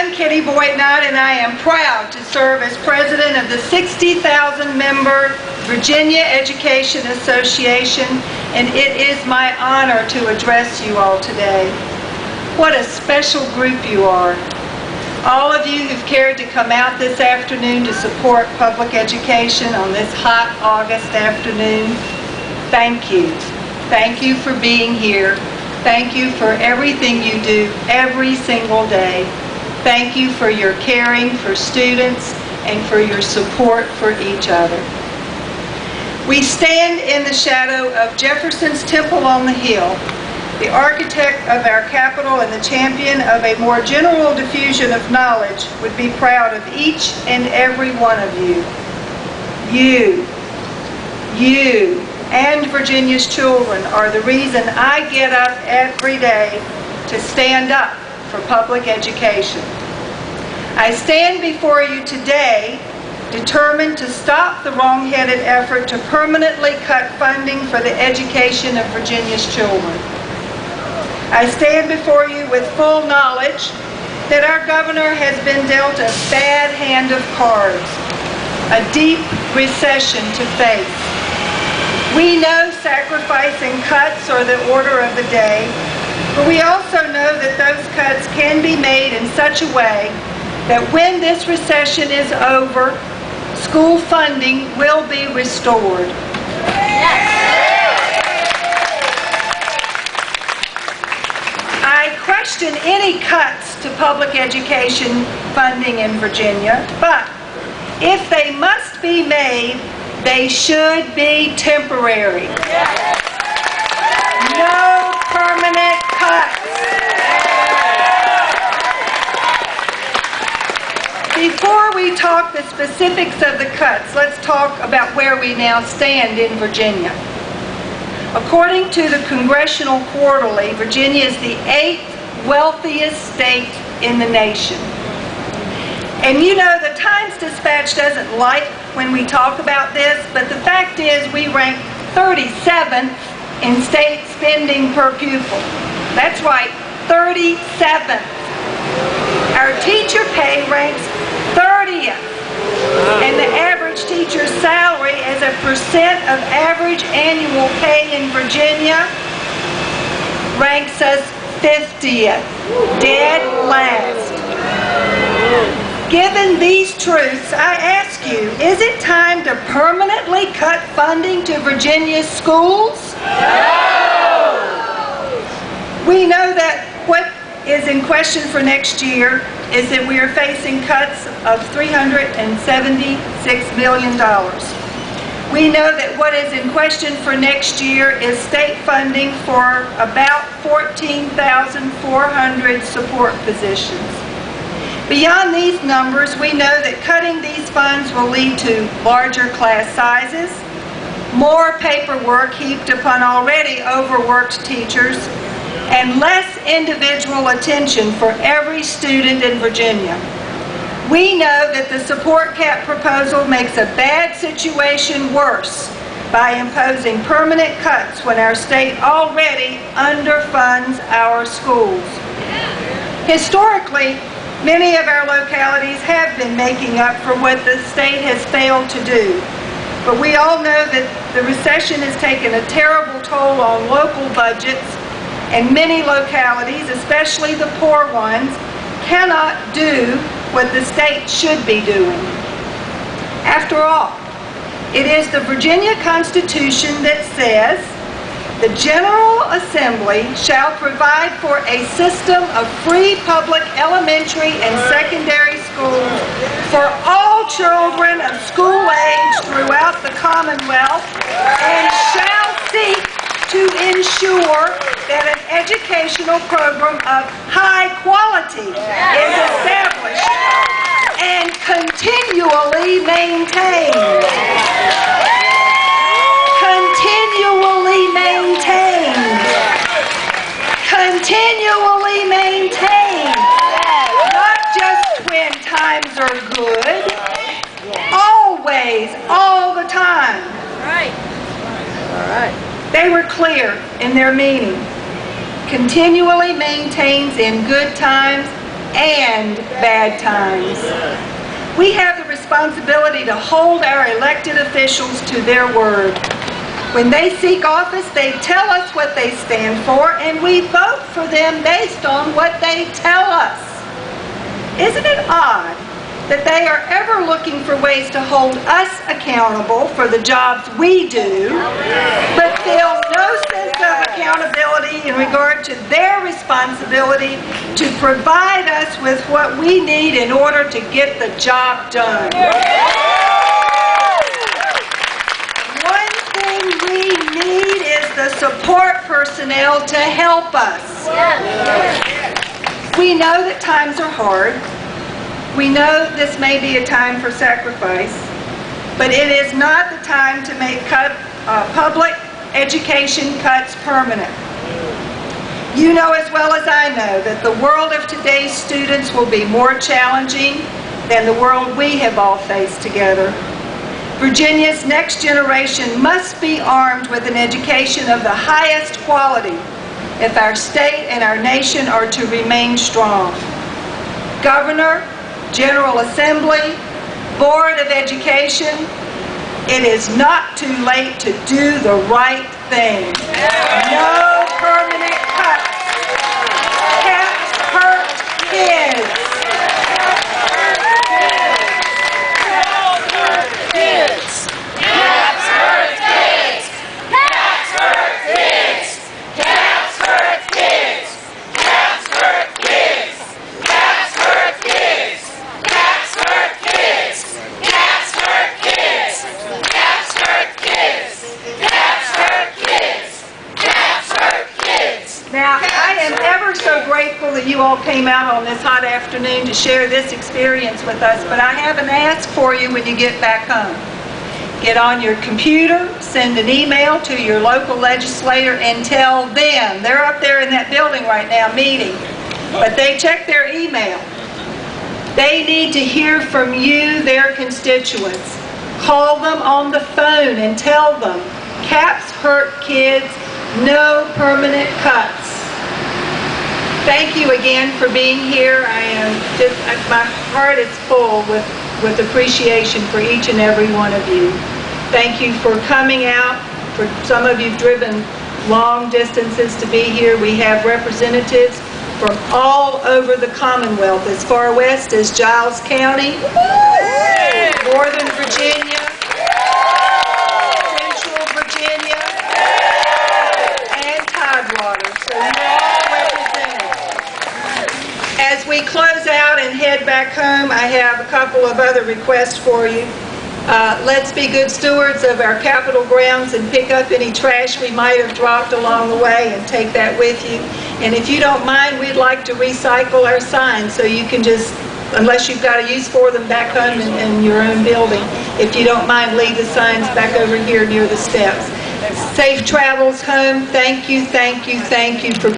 I'm Kitty Boydnott, and I am proud to serve as president of the 60,000-member Virginia Education Association, and it is my honor to address you all today. What a special group you are. All of you who've cared to come out this afternoon to support public education on this hot August afternoon, thank you. Thank you for being here. Thank you for everything you do every single day. Thank you for your caring for students and for your support for each other. We stand in the shadow of Jefferson's Temple on the Hill, the architect of our capital and the champion of a more general diffusion of knowledge would be proud of each and every one of you. You, and Virginia's children are the reason I get up every day to stand up for public education. I stand before you today determined to stop the wrong-headed effort to permanently cut funding for the education of Virginia's children. I stand before you with full knowledge that our governor has been dealt a bad hand of cards, a deep recession to face. We know sacrifice and cuts are the order of the day, but we also know that those cuts can be made in such a way that when this recession is over, school funding will be restored. I question any cuts to public education funding in Virginia, but if they must be made, they should be temporary. No permanent cuts. Before we talk the specifics of the cuts, let's talk about where we now stand in Virginia. According to the Congressional Quarterly, Virginia is the 8th wealthiest state in the nation. And you know, the Times-Dispatch doesn't like when we talk about this, but the fact is we rank 37th in state spending per pupil. That's right, 37th. Our teacher pay ranks 30th. And the average teacher's salary as a percent of average annual pay in Virginia ranks us 50th, dead last. Given these truths, I ask you, is it time to permanently cut funding to Virginia's schools? No! We know that what is in question for next year is that we are facing cuts of $376 million. We know that what is in question for next year is state funding for about 14,400 support positions. Beyond these numbers, we know that cutting these funds will lead to larger class sizes, more paperwork heaped upon already overworked teachers, and less individual attention for every student in Virginia. We know that the support cap proposal makes a bad situation worse by imposing permanent cuts when our state already underfunds our schools. Historically, many of our localities have been making up for what the state has failed to do. But we all know that the recession has taken a terrible toll on local budgets, and many localities, especially the poor ones, cannot do what the state should be doing. After all, it is the Virginia Constitution that says, "The General Assembly shall provide for a system of free public elementary and secondary schools for all children of school age throughout the Commonwealth, and shall seek to ensure that an educational program of high quality is established and continually maintained." Continually maintained. Continually maintained. Not just when times are good. Always, all the time. Right. All right. They were clear in their meaning. Continually maintains in good times and bad times. We have the responsibility to hold our elected officials to their word. When they seek office, they tell us what they stand for, and we vote for them based on what they tell us. Isn't it odd that they are ever looking for ways to hold us accountable for the jobs we do, but feel no sense of accountability in regard to their responsibility to provide us with what we need in order to get the job done? One thing we need is the support personnel to help us. We know that times are hard. We know this may be a time for sacrifice, but it is not the time to make public education cuts permanent. You know as well as I know that the world of today's students will be more challenging than the world we have all faced together. Virginia's next generation must be armed with an education of the highest quality if our state and our nation are to remain strong. Governor, General Assembly, Board of Education, it is not too late to do the right thing. No permanent cuts. Caps hurt kids. Caps hurt kids. Caps hurt kids. Caps hurt kids. Caps hurt kids. Caps hurt kids. Caps hurt kids. Caps hurt kids. Caps hurt kids. Caps hurt kids. Caps hurt kids. Caps hurt kids. Now, I am ever so grateful that you all came out on this hot afternoon to share this experience with us, but I have an ask for you when you get back home. Get on your computer, send an email to your local legislator and tell them, they're up there in that building right now meeting, but they check their email. They need to hear from you, their constituents. Call them on the phone and tell them, caps hurt kids, no permanent cuts. Thank you again for being here. My heart is full with appreciation for each and every one of you. Thank you for coming out. For some of you have driven long distances to be here. We have representatives from all over the Commonwealth, as far west as Giles County, Northern Virginia, Central Virginia, and Tidewater. So you're all represented. As we close out and head back home, I have a couple of other requests for you. Let's be good stewards of our Capitol grounds and pick up any trash we might have dropped along the way and take that with you. And if you don't mind, we'd like to recycle our signs so you can just, unless you've got a use for them back home in your own building, if you don't mind, leave the signs back over here near the steps. Safe travels home. Thank you, thank you, thank you for